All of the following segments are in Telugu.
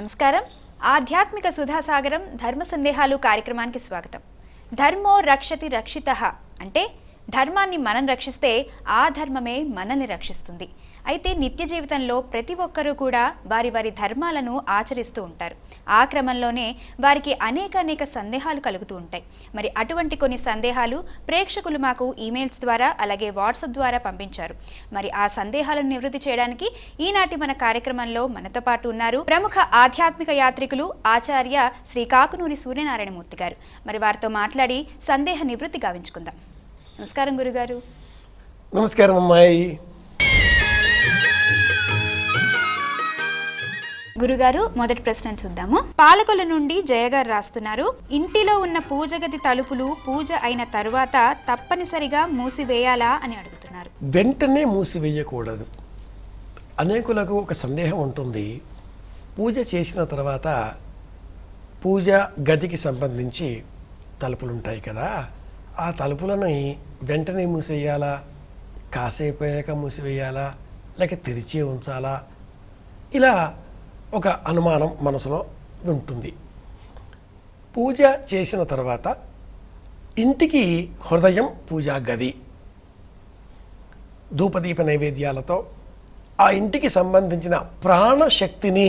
నమస్కారం. ఆధ్యాత్మిక సుధాసాగరం ధర్మ సందేహాలు కార్యక్రమానికి స్వాగతం. ధర్మో రక్షతి రక్షితః అంటే ధర్మాన్ని మనం రక్షిస్తే ఆ ధర్మమే మనల్ని రక్షిస్తుంది. అయితే నిత్య జీవితంలో ప్రతి ఒక్కరూ కూడా వారి వారి ధర్మాలను ఆచరిస్తూ ఉంటారు. ఆ క్రమంలోనే వారికి అనేక సందేహాలు కలుగుతూ ఉంటాయి. మరి అటువంటి కొన్ని సందేహాలు ప్రేక్షకులు మాకు ఈమెయిల్స్ ద్వారా అలాగే వాట్సాప్ ద్వారా పంపించారు. మరి ఆ సందేహాలను నివృత్తి చేయడానికి ఈనాటి మన కార్యక్రమంలో మనతో పాటు ఉన్నారు ప్రముఖ ఆధ్యాత్మిక యాత్రికులు ఆచార్య శ్రీ కాకునూరి సూర్యనారాయణమూర్తి గారు. మరి వారితో మాట్లాడి సందేహ నివృత్తి గావించుకుందాం. నమస్కారం గురుగారు. నమస్కారం అమ్మాయి. గురుగారు, మొదటి ప్రశ్న చూద్దాము. పాలకొల నుండి జయగారు రాస్తున్నారు, ఇంటిలో ఉన్న పూజ గది తలుపులు పూజ అయిన తరువాత తప్పనిసరిగా మూసివేయాలా అని అడుగుతున్నారు. వెంటనే మూసివేయకూడదు. అనేకులకు ఒక సందేహం ఉంటుంది, పూజ చేసిన తర్వాత పూజ గదికి సంబంధించి తలుపులు ఉంటాయి కదా, ఆ తలుపులను వెంటనే మూసేయాలా, కాసేపు అయ్యాక మూసివేయాలా, లేక తెరిచే ఉంచాలా, ఇలా ఒక అనుమానం మనసులో ఉంటుంది. పూజ చేసిన తర్వాత ఇంటికి హృదయం పూజా గది. ధూపదీప నైవేద్యాలతో ఆ ఇంటికి సంబంధించిన ప్రాణశక్తిని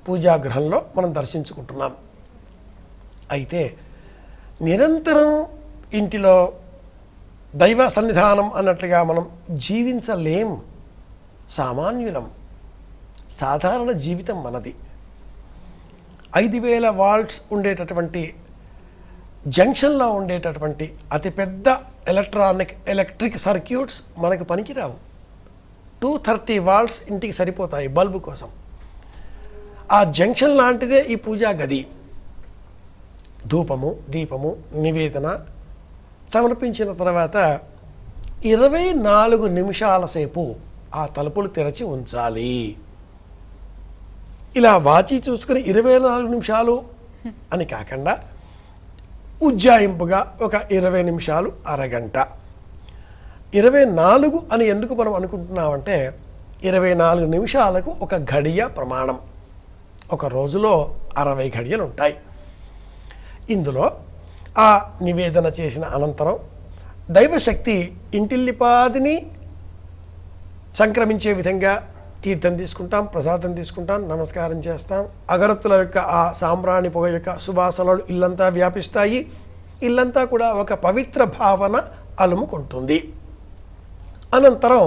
పూజాగృహంలో మనం దర్శించుకుంటున్నాం. అయితే నిరంతరం ఇంటిలో దైవ సన్నిధానం అన్నట్లుగా మనం జీవించలేం. సామాన్యులం, సాధారణ జీవితం మనది. 5000 వాల్ట్స్ ఉండేటటువంటి జంక్షన్లో ఉండేటటువంటి అతిపెద్ద ఎలక్ట్రిక్ సర్క్యూట్స్ మనకు పనికిరావు. 230 వాల్ట్స్ ఇంటికి సరిపోతాయి బల్బు కోసం. ఆ జంక్షన్ లాంటిదే ఈ పూజా గది. ధూపము దీపము నివేదన సమర్పించిన తర్వాత 24 నిమిషాల సేపు ఆ తలుపులు తెరచి ఉంచాలి. ఇలా వాచి చూసుకుని 24 నిమిషాలు అని కాకుండా ఉజ్జాయింపుగా ఒక 20 నిమిషాలు, అరగంట. 24 అని ఎందుకు మనం అనుకుంటున్నామంటే 24 నిమిషాలకు ఒక ఘడియ ప్రమాణం. ఒక రోజులో 60 ఘడియలు ఉంటాయి. ఇందులో ఆ నివేదన చేసిన అనంతరం దైవశక్తి ఇంటిల్లిపాదిని సంక్రమించే విధంగా తీర్థం తీసుకుంటాం, ప్రసాదం తీసుకుంటాం, నమస్కారం చేస్తాం. అగరత్తుల యొక్క ఆ సాంబ్రాణి పొగ యొక్క సువాసనలు ఇల్లంతా వ్యాపిస్తాయి. ఇల్లంతా కూడా ఒక పవిత్ర భావన అలుముకుంటుంది. అనంతరం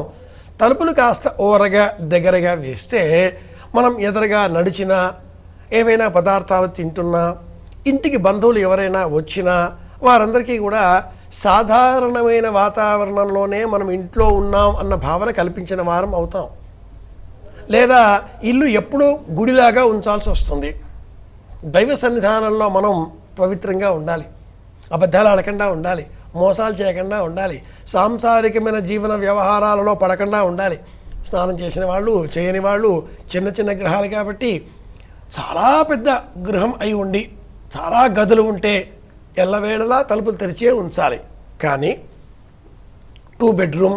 తలుపులు కాస్త ఓరగా దగ్గరగా వేస్తే మనం ఎదురుగా నడిచినా, ఏవైనా పదార్థాలు తింటున్నా, ఇంటికి బంధువులు ఎవరైనా వచ్చినా వారందరికీ కూడా సాధారణమైన వాతావరణంలోనే మనం ఇంట్లో ఉన్నాం అన్న భావన కల్పించిన వారం అవుతాం. లేదా ఇల్లు ఎప్పుడూ గుడిలాగా ఉంచాల్సి వస్తుంది. దైవ సన్నిధానంలో మనం పవిత్రంగా ఉండాలి, అబద్ధాలు ఆడకుండా ఉండాలి, మోసాలు చేయకుండా ఉండాలి, సాంసారికమైన జీవన వ్యవహారాలలో పడకుండా ఉండాలి. స్నానం చేసిన వాళ్ళు చేయని వాళ్ళు చిన్న గ్రహాలు కాబట్టి చాలా పెద్ద గృహం అయి ఉండి చాలా గదులు ఉంటే ఎల్లవేళలా తలుపులు తెరిచే ఉంచాలి. కానీ 2 బెడ్రూమ్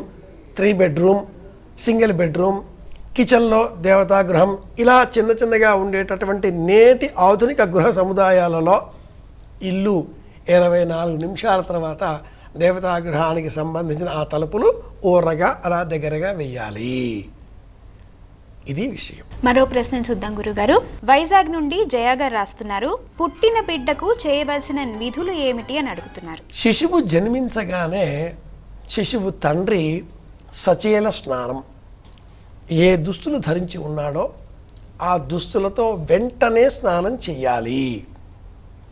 3 బెడ్రూమ్ సింగిల్ బెడ్రూమ్ కిచెన్లో దేవతాగృహం ఇలా చిన్నగా ఉండేటటువంటి నేటి ఆధునిక గృహ సముదాయాలలో ఇల్లు 24 నిమిషాల తర్వాత దేవతాగృహానికి సంబంధించిన ఆ తలుపులు ఓరగా అలా దగ్గరగా వెయ్యాలి. ఇది విషయం. మరో ప్రశ్న చూద్దాం గురుగారు. వైజాగ్ నుండి జయగారు రాస్తున్నారు, పుట్టిన బిడ్డకు చేయవలసిన విధులు ఏమిటి అని అడుగుతున్నారు. శిశువు జన్మించగానే శిశువు తండ్రి సచేల స్నానం, ఏ దుస్తులు ధరించి ఉన్నాడో ఆ దుస్తులతో వెంటనే స్నానం చేయాలి.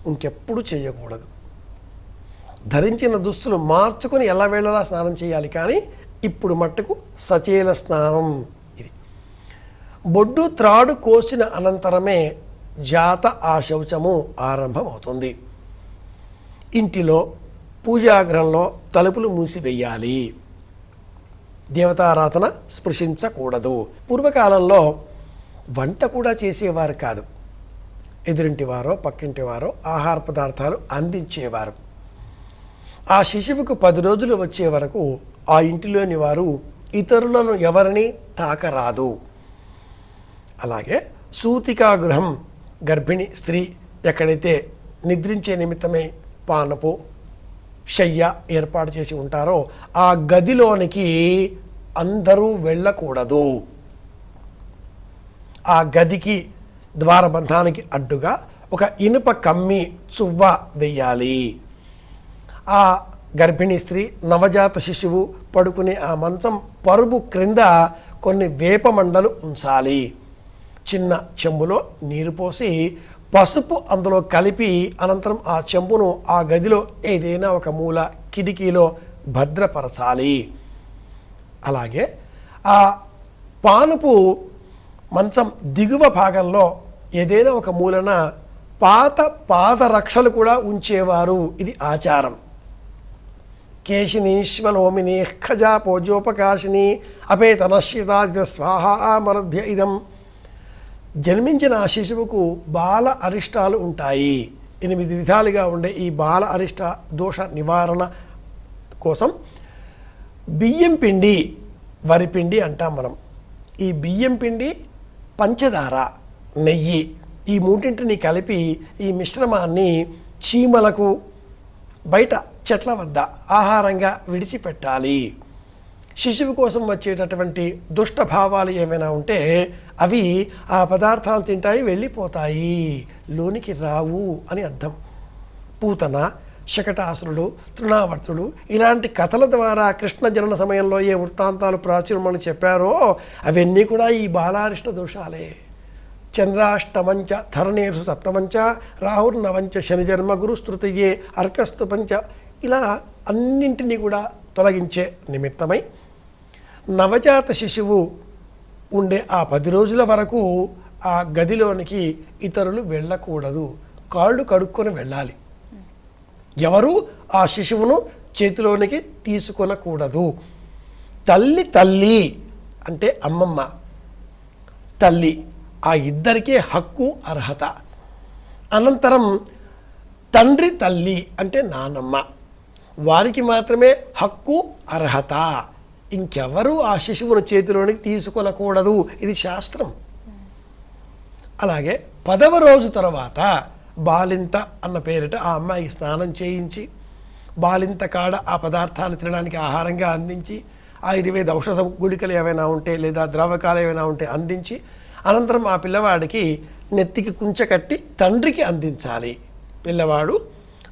ఇంకెప్పుడు చేయకూడదు. ధరించిన దుస్తులు మార్చుకొని ఎల్లవేళలా స్నానం చేయాలి. కానీ ఇప్పుడు మట్టుకు సచేల స్నానం. ఇది బొడ్డు త్రాడు కోసిన అనంతరమే జాత ఆశౌచము ఆరంభమవుతుంది. ఇంటిలో పూజాగృహంలో తలుపులు మూసివేయాలి. దేవతారాధన స్పృశించకూడదు. పూర్వకాలంలో వంట కూడా చేసేవారు కాదు. ఎదురింటి వారో పక్కింటి వారో ఆహార పదార్థాలు అందించేవారు. ఆ శిశువుకు 10 రోజులు వచ్చే వరకు ఆ ఇంటిలోని వారు ఇతరులను ఎవరిని తాకరాదు. అలాగే సూతికా గృహం గర్భిణి స్త్రీ ఎక్కడైతే నిద్రించే నిమిత్తమై పానపు శయ్య ఏర్పాటు చేసి ఉంటారో ఆ గదిలోనికి అందరూ వెళ్ళకూడదు. ఆ గదికి ద్వారబంధానికి అడ్డుగా ఒక ఇనుప కమ్మి చువ్వ వెయ్యాలి. ఆ గర్భిణీ స్త్రీ నవజాత శిశువు పడుకునే ఆ మంచం పరుపు క్రింద కొన్ని వేపమండలు ఉంచాలి. చిన్న చెంబులో నీరు పోసి పసుపు అందులో కలిపి అనంతరం ఆ చెంబును ఆ గదిలో ఏదైనా ఒక మూల కిటికీలో భద్రపరచాలి. అలాగే ఆ పానుపు మంచం దిగువ భాగంలో ఏదైనా ఒక మూలన పాత పాదరక్షలు కూడా ఉంచేవారు. ఇది ఆచారం. కేశినీశ్వలోమిని ఖజా పోజోపకాశిని అపేతనశ్చితాది స్వాహామరభ్య ఇదం. జన్మించిన ఆ శిశువుకు బాల అరిష్టాలు ఉంటాయి. 8 విధాలుగా ఉండే ఈ బాల అరిష్ట దోష నివారణ కోసం బియ్యం పిండి, వరిపిండి అంటాం మనం. ఈ బియ్యం పిండి, పంచదార, నెయ్యి ఈ మూడింటిని కలిపి ఈ మిశ్రమాన్ని చీమలకు బయట చెట్ల వద్ద ఆహారంగా విడిచిపెట్టాలి. శిశువు కోసం వచ్చేటటువంటి దుష్ట భావాలు ఏమైనా ఉంటే అవి ఆ పదార్థాలు తింటాయి, వెళ్ళిపోతాయి, లోనికి రావు అని అర్థం. పూతన, శకటాసురుడు, తృణావర్తుడు ఇలాంటి కథల ద్వారా కృష్ణ జనన సమయంలో ఏ వృత్తాంతాలు ప్రాచుర్యమని చెప్పారో అవన్నీ కూడా ఈ బాలారిష్ట దోషాలే. చంద్రాష్టమంచ ధరణేషు సప్తమంచ రాహుర్నవంచ శనిజన్మ గురుస్తృతయే అర్కస్తు పంచ ఇలా అన్నింటినీ కూడా తొలగించే నిమిత్తమై నవజాత శిశువు ఉండే ఆ 10 రోజుల వరకు ఆ గదిలోనికి ఇతరులు వెళ్ళకూడదు. కాళ్ళు కడుక్కొని వెళ్ళాలి. ఎవరు ఆ శిశువును చేతిలోనికి తీసుకొనకూడదు. తల్లి అంటే అమ్మమ్మ, తల్లి ఆ ఇద్దరికే హక్కు, అర్హత. అనంతరం తండ్రి తల్లి అంటే నానమ్మ, వారికి మాత్రమే హక్కు, అర్హత. ఇంకెవరూ ఆ శిశువును చేతిలోనికి తీసుకొనకూడదు. ఇది శాస్త్రం. అలాగే 10వ రోజు తర్వాత బాలింత అన్న పేరిట ఆ అమ్మాయికి స్నానం చేయించి బాలింత కాడ ఆ పదార్థాన్ని తినడానికి ఆహారంగా అందించి ఆయుర్వేద ఔషధ గుళికలు ఏవైనా ఉంటే లేదా ద్రవకాలు ఏవైనా ఉంటే అందించి అనంతరం ఆ పిల్లవాడికి నెత్తికి కుంచకట్టి తండ్రికి అందించాలి. పిల్లవాడు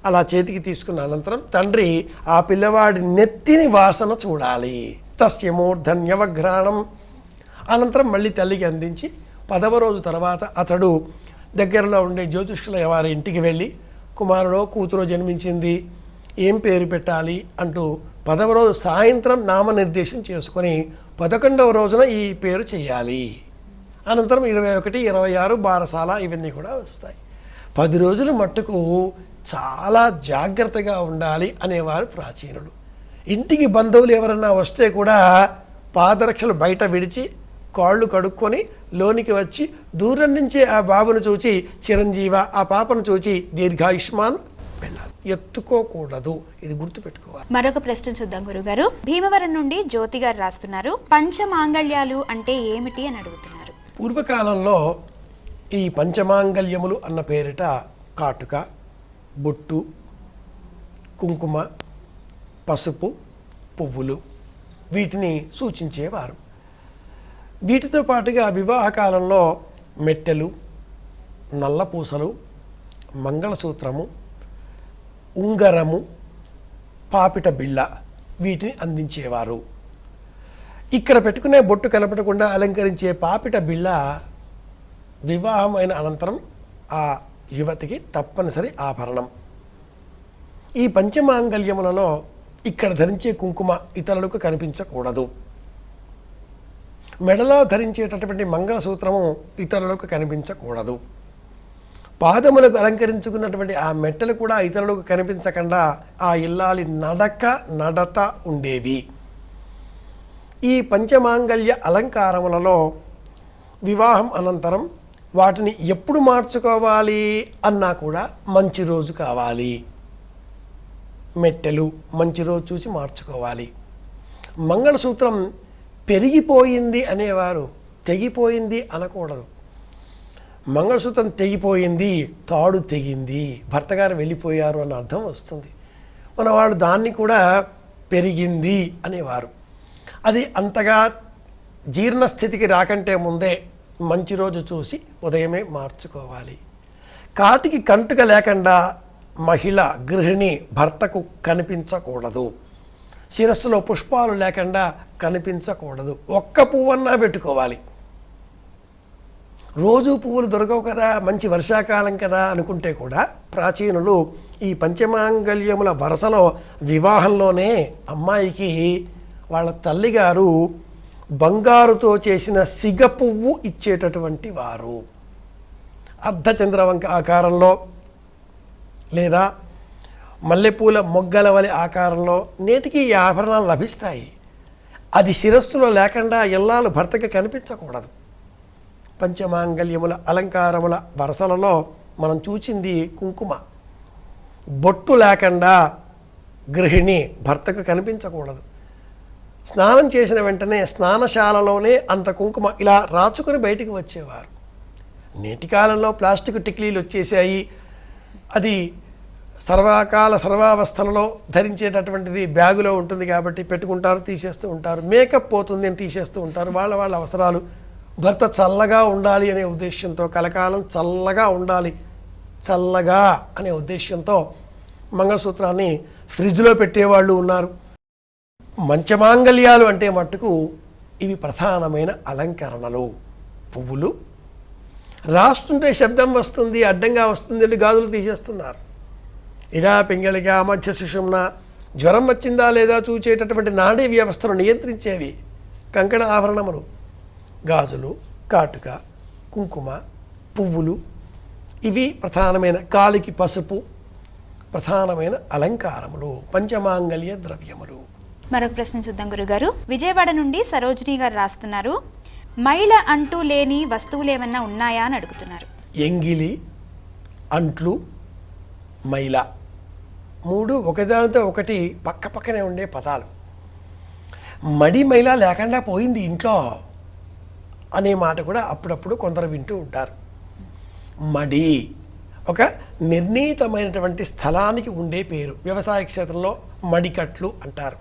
అలా చేతికి తీసుకున్న అనంతరం తండ్రి ఆ పిల్లవాడి నెత్తిని వాసన చూడాలి. తస్య మూర్ధన్యవఘ్రాణం. అనంతరం మళ్ళీ తల్లికి అందించి 10వ రోజు తర్వాత అతడు దగ్గరలో ఉండే జ్యోతిష్కుల వారి ఇంటికి వెళ్ళి కుమారుడో కూతురో జన్మించింది, ఏం పేరు పెట్టాలి అంటూ 10వ రోజు సాయంత్రం నామనిర్దేశం చేసుకొని 11వ రోజున ఈ పేరు చేయాలి. అనంతరం 21, 26 బారసాల ఇవన్నీ కూడా వస్తాయి. 10 రోజుల మట్టుకు చాలా జాగ్రత్తగా ఉండాలి అనేవారు ప్రాచీనులు. ఇంటికి బంధువులు ఎవరన్నా వస్తే కూడా పాదరక్షలు బయట విడిచి కాళ్ళు కడుక్కొని లోనికి వచ్చి దూరం నుంచే ఆ బాబును చూచి చిరంజీవ, ఆ పాపను చూచి దీర్ఘాయుష్మాన్ వెళ్ళాలి. ఎత్తుకోకూడదు. ఇది గుర్తుపెట్టుకోవాలి. మరొక ప్రశ్న చూద్దాం గురుగారు. భీమవరం నుండి జ్యోతి గారు రాస్తున్నారు, పంచమాంగళ్యాలు అంటే ఏమిటి అని అడుగుతున్నారు. పూర్వకాలంలో ఈ పంచమాంగళ్యములు అన్న పేరిట కాటుక, బొట్టు, కుంకుమ, పసుపు, పువ్వులు వీటిని సూచించేవారు. వీటితో పాటుగా వివాహ కాలంలో మెట్టెలు, నల్లపూసలు, మంగళసూత్రము, ఉంగరము, పాపిట బిళ్ళ వీటిని అందించేవారు. ఇక్కడ పెట్టుకునే బొట్టు కనపడకుండా అలంకరించే పాపిట బిళ్ళ వివాహం అయిన అనంతరం ఆ యువతికి తప్పనిసరి ఆభరణం. ఈ పంచమాంగళ్యములలో ఇక్కడ ధరించే కుంకుమ ఇతరులకు కనిపించకూడదు. మెడలో ధరించేటటువంటి మంగళసూత్రము ఇతరులకు కనిపించకూడదు. పాదములకు అలంకరించుకున్నటువంటి ఆ మెట్టలు కూడా ఇతరులకు కనిపించకుండా ఆ ఇల్లాలి నడత ఉండేవి. ఈ పంచమాంగళ్య అలంకారములలో వివాహం అనంతరం వాటిని ఎప్పుడు మార్చుకోవాలి అన్నా కూడా మంచి రోజు కావాలి. మెట్టెలు మంచి రోజు చూసి మార్చుకోవాలి. మంగళసూత్రం పెరిగిపోయింది అనేవారు, తెగిపోయింది అనకూడదు. మంగళసూత్రం తెగిపోయింది, తాడు తెగింది, భర్తగారు వెళ్ళిపోయారు అన్న అర్థం వస్తుంది. మన వాళ్ళు దాన్ని కూడా పెరిగింది అనేవారు. అది అంతగా జీర్ణస్థితికి రాకంటే ముందే మంచి రోజు చూసి ఉదయమే మార్చుకోవాలి. కాటికి కంటుక లేకుండా మహిళ గృహిణి భర్తకు కనిపించకూడదు. శిరస్సులో పుష్పాలు లేకుండా కనిపించకూడదు. ఒక్క పువ్వన్నా పెట్టుకోవాలి. రోజు పువ్వులు దొరకవు కదా, మంచి వర్షాకాలం కదా అనుకుంటే కూడా ప్రాచీనులు ఈ పంచమాంగల్యముల వరసలో వివాహంలోనే అమ్మాయికి వాళ్ళ తల్లిగారు బంగారుతో చేసిన సిగ పువ్వు ఇచ్చేటటువంటి వారు. అర్ధచంద్రవంక ఆకారంలో లేదా మల్లెపూల మొగ్గల వలె ఆకారంలో నేటికి ఈ ఆభరణాలు లభిస్తాయి. అది శిరస్సులో లేకుండా ఎల్లాలు భర్తకి కనిపించకూడదు. పంచమాంగల్యముల అలంకారముల వరసలలో మనం చూచింది కుంకుమ. బొట్టు లేకుండా గృహిణి భర్తకు కనిపించకూడదు. స్నానం చేసిన వెంటనే స్నానశాలలోనే అంత కుంకుమ ఇలా రాచుకొని బయటికి వచ్చేవారు. నేటి కాలంలో ప్లాస్టిక్ టిక్లీలు వచ్చేసాయి. అది సర్వకాల సర్వావస్థలలో ధరించేటటువంటిది బ్యాగులో ఉంటుంది కాబట్టి పెట్టుకుంటారు, తీసేస్తూ ఉంటారు. మేకప్ పోతుంది అని తీసేస్తూ ఉంటారు. వాళ్ళ అవసరాలు. భర్త చల్లగా ఉండాలి అనే ఉద్దేశంతో, కలకాలం చల్లగా ఉండాలి, చల్లగా అనే ఉద్దేశంతో మంగళసూత్రాన్ని ఫ్రిడ్జ్లో పెట్టేవాళ్ళు ఉన్నారు. పంచమాంగల్యాలు అంటే మట్టుకు ఇవి ప్రధానమైన అలంకరణలు. పువ్వులు రాస్తుంటే శబ్దం వస్తుంది, అడ్డంగా వస్తుంది అని గాజులు తీసేస్తున్నారు. ఇడా పింగళిగా మధ్య సుషుమ్న జ్వరం వచ్చిందా లేదా చూచేటటువంటి నాడీ వ్యవస్థను నియంత్రించేవి కంకణ ఆభరణములు, గాజులు, కాటుక, కుంకుమ, పువ్వులు. ఇవి ప్రధానమైన, కాలికి పసుపు ప్రధానమైన అలంకారములు, పంచమాంగల్య ద్రవ్యములు. మరొక ప్రశ్న చూద్దాం గురుగారు. విజయవాడ నుండి సరోజిని గారు రాస్తున్నారు, మైల అంటూ లేని వస్తువులు ఏమన్నా ఉన్నాయా అని అడుగుతున్నారు. ఎంగిలి, అంట్లు, మైల మూడు ఒకదానితో ఒకటి పక్క పక్కనే ఉండే పదాలు. మడి మైల లేకుండా పోయింది ఇంట్లో అనే మాట కూడా అప్పుడప్పుడు కొందరు వింటూ ఉంటారు. మడి ఒక నిర్ణీతమైనటువంటి స్థలానికి ఉండే పేరు. వ్యవసాయ క్షేత్రంలో మడికట్లు అంటారు.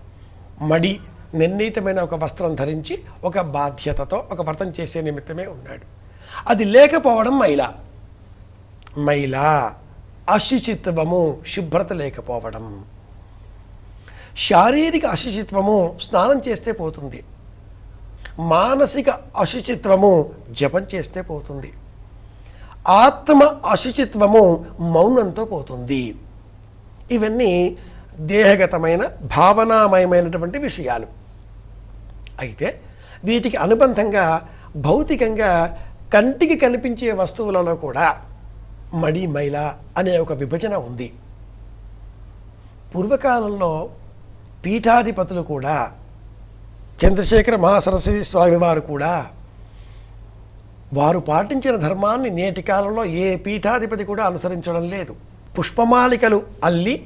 మడి నిర్ణీతమైన ఒక వస్త్రం ధరించి ఒక బాధ్యతతో ఒక వ్రతం చేసే నిమిత్తమే ఉన్నాడు. అది లేకపోవడం మైల. మైల అశుచిత్వము, శుభ్రత లేకపోవడం. శారీరక అశుచిత్వము స్నానం చేస్తే పోతుంది. మానసిక అశుచిత్వము జపం చేస్తే పోతుంది. ఆత్మ అశుచిత్వము మౌనంతో పోతుంది. ఇవన్నీ దేహగతమైన భావనామయమైనటువంటి విషయాలు. అయితే వీటికి అనుబంధంగా భౌతికంగా కంటికి కనిపించే వస్తువులలో కూడా మడి మైల అనే ఒక విభజన ఉంది. పూర్వకాలంలో పీఠాధిపతులు కూడా, చంద్రశేఖర మహాసరస్వతి స్వామి వారు కూడా వారు పాటించిన ధర్మాన్ని నేటి కాలంలో ఏ పీఠాధిపతి కూడా అనుసరించడం లేదు. పుష్పమాలికలు అల్లి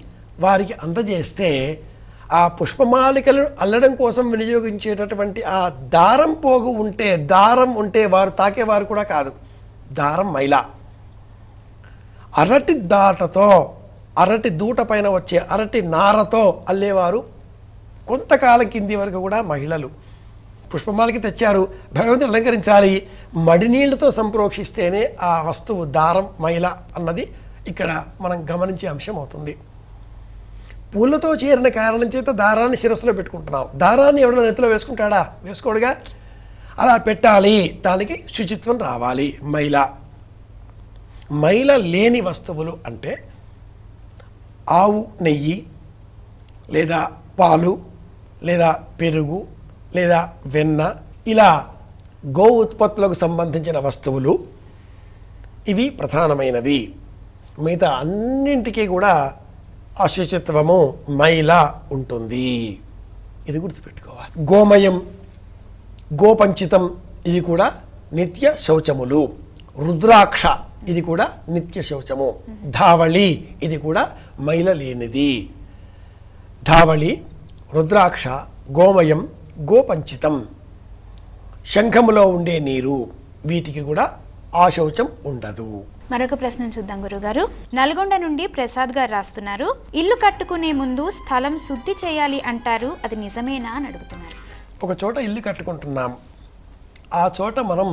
వారికి అందజేస్తే ఆ పుష్పమాలికలు అల్లడం కోసం వినియోగించేటటువంటి ఆ దారం పోగు ఉంటే, దారం ఉంటే వారు తాకేవారు కూడా కాదు. దారం మైల. అరటి దాటతో, అరటి దూట పైన వచ్చే అరటి నారతో అల్లేవారు కొంతకాలం కింది వరకు కూడా మహిళలు. పుష్పమాలకి తెచ్చారు, భగవంతుని అలంకరించాలి, మడి నీళ్లతో సంప్రోక్షిస్తేనే ఆ వస్తువు దారం మైల అన్నది ఇక్కడ మనం గమనించే అంశం అవుతుంది. పూలతో చేరిన కారణం చేత దారాన్ని శిరస్సులో పెట్టుకుంటున్నాం. దారాన్ని ఎవడన్నా నెత్తిలో వేసుకుంటాడా? వేసుకోడుగా. అలా పెట్టాలి, దానికి శుచిత్వం రావాలి. మైల. మైల లేని వస్తువులు అంటే ఆవు నెయ్యి లేదా పాలు లేదా పెరుగు లేదా వెన్న, ఇలా గో ఉత్పత్తులకు సంబంధించిన వస్తువులు ఇవి ప్రధానమైనవి. మిగతా అన్నింటికీ కూడా అశుచిత్వము మైల ఉంటుంది. ఇది గుర్తుపెట్టుకోవాలి. గోమయం, గోపంచితం ఇవి కూడా నిత్య శౌచములు. రుద్రాక్ష ఇది కూడా నిత్య శౌచము. ధావళి ఇది కూడా మైల లేనిది. ధావళి, రుద్రాక్ష, గోమయం, గోపంచితం, శంఖములో ఉండే నీరు వీటికి కూడా ఆ శౌచం ఉండదు. మరొక ప్రశ్న చూద్దాం గురుగారు. నల్గొండ నుండి ప్రసాద్ గారు రాస్తున్నారు, ఇల్లు కట్టుకునే ముందు స్థలం శుద్ధి చేయాలి అంటారు, అది నిజమేనా అని అడుగుతున్నారు. ఒక చోట ఇల్లు కట్టుకుంటున్నాం, ఆ చోట మనం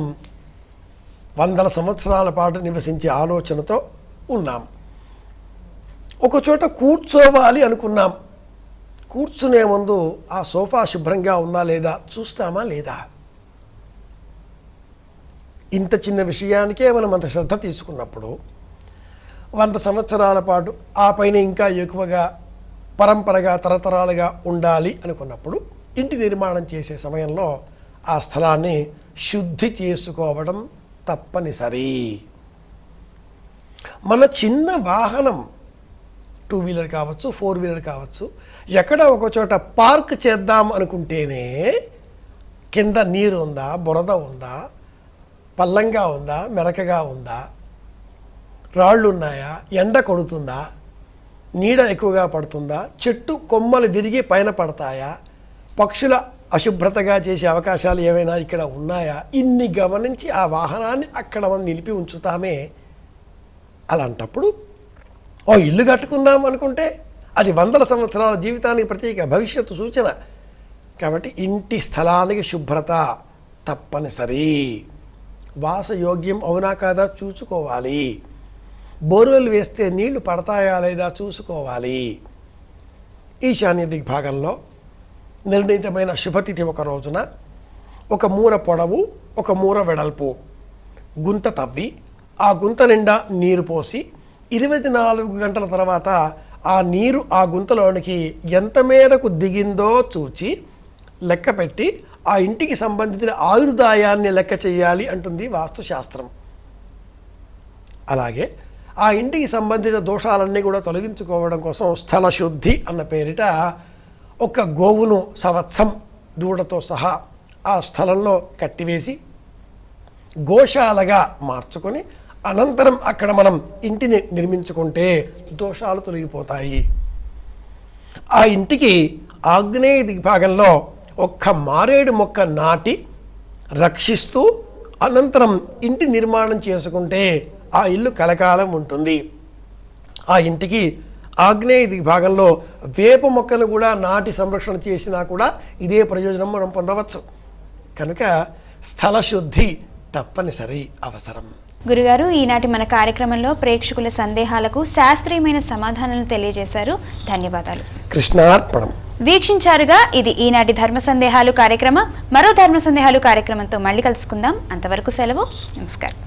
100 సంవత్సరాల పాటు నివసించే ఆలోచనతో ఉన్నాం. ఒక చోట కూర్చోవాలి అనుకున్నాం, కూర్చునే ముందు ఆ సోఫా శుభ్రంగా ఉందా లేదా చూస్తామా లేదా? ఇంత చిన్న విషయానికే మనం అంత శ్రద్ధ తీసుకున్నప్పుడు 100 సంవత్సరాల పాటు ఆ పైన ఇంకా ఎక్కువగా పరంపరగా తరతరాలుగా ఉండాలి అనుకున్నప్పుడు ఇంటి నిర్మాణం చేసే సమయంలో ఆ స్థలాన్ని శుద్ధి చేసుకోవడం తప్పనిసరి. మన చిన్న వాహనం 2 వీలర్ కావచ్చు, 4 వీలర్ కావచ్చు, ఎక్కడ ఒక చోట పార్క్ చేద్దాం అనుకుంటేనే కింద నీరు ఉందా, బురద ఉందా, పల్లంగా ఉందా, మెరకగా ఉందా, రాళ్ళు ఉన్నాయా, ఎండ కొడుతుందా, నీడ ఎక్కువగా పడుతుందా, చెట్టు కొమ్మలు విరిగి పైన పడతాయా, పక్షుల అశుభ్రతగా చేసే అవకాశాలు ఏవైనా ఇక్కడ ఉన్నాయా, ఇన్ని గమనించి ఆ వాహనాన్ని అక్కడ మనం నిలిపి ఉంచుతామే. అలాంటప్పుడు ఇల్లు కట్టుకుందాం అనుకుంటే అది 100 సంవత్సరాల జీవితానికి ప్రత్యేక భవిష్యత్తు సూచన. కాబట్టి ఇంటి స్థలానికి శుభ్రత తప్పనిసరి. వాసయోగ్యం అవునా కాదా చూసుకోవాలి. బోర్వెల్ వేస్తే నీళ్లు పడతాయా లేదా చూసుకోవాలి. ఈశాన్య దిగ్భాగంలో నిర్ణీతమైన శుభతిథి ఒక రోజున ఒక మూర పొడవు, ఒక మూర వెడల్పు గుంత తవ్వి ఆ గుంత నిండా నీరు పోసి 24 గంటల తర్వాత ఆ నీరు ఆ గుంతలోనికి ఎంత మేరకు దిగిందో చూచి లెక్క పెట్టి ఆ ఇంటికి సంబంధించిన ఆయుర్దాయాన్ని లెక్క చేయాలి అంటుంది వాస్తుశాస్త్రం. అలాగే ఆ ఇంటికి సంబంధించిన దోషాలన్నీ కూడా తొలగించుకోవడం కోసం స్థల శుద్ధి అన్న పేరిట ఒక గోవును సంవత్సరం దూడతో సహా ఆ స్థలంలో కట్టివేసి గోశాలగా మార్చుకొని అనంతరం అక్కడ మనం ఇంటిని నిర్మించుకుంటే దోషాలు తొలగిపోతాయి. ఆ ఇంటికి ఆగ్నేయ దిగ్భాగంలో ఒక్క మారేడు మొక్క నాటి రక్షిస్తూ అనంతరం ఇంటి నిర్మాణం చేసుకుంటే ఆ ఇల్లు కలకాలం ఉంటుంది. ఆ ఇంటికి ఆగ్నేయ దిగ్భాగంలో వేప మొక్కను కూడా నాటి సంరక్షణ చేసినా కూడా ఇదే ప్రయోజనం మనం పొందవచ్చు. కనుక స్థల శుద్ధి తప్పనిసరి అవసరం. గురుగారు, ఈనాటి మన కార్యక్రమంలో ప్రేక్షకుల సందేహాలకు శాస్త్రీయమైన సమాధానాలు తెలియజేశారు. ధన్యవాదాలు. కృష్ణార్పణం. వీక్షించారుగా ఇది ఈనాటి ధర్మ సందేహాలు కార్యక్రమం. మరో ధర్మ సందేహాలు కార్యక్రమంతో మళ్ళీ కలుసుకుందాం. అంతవరకు సెలవు. నమస్కారం.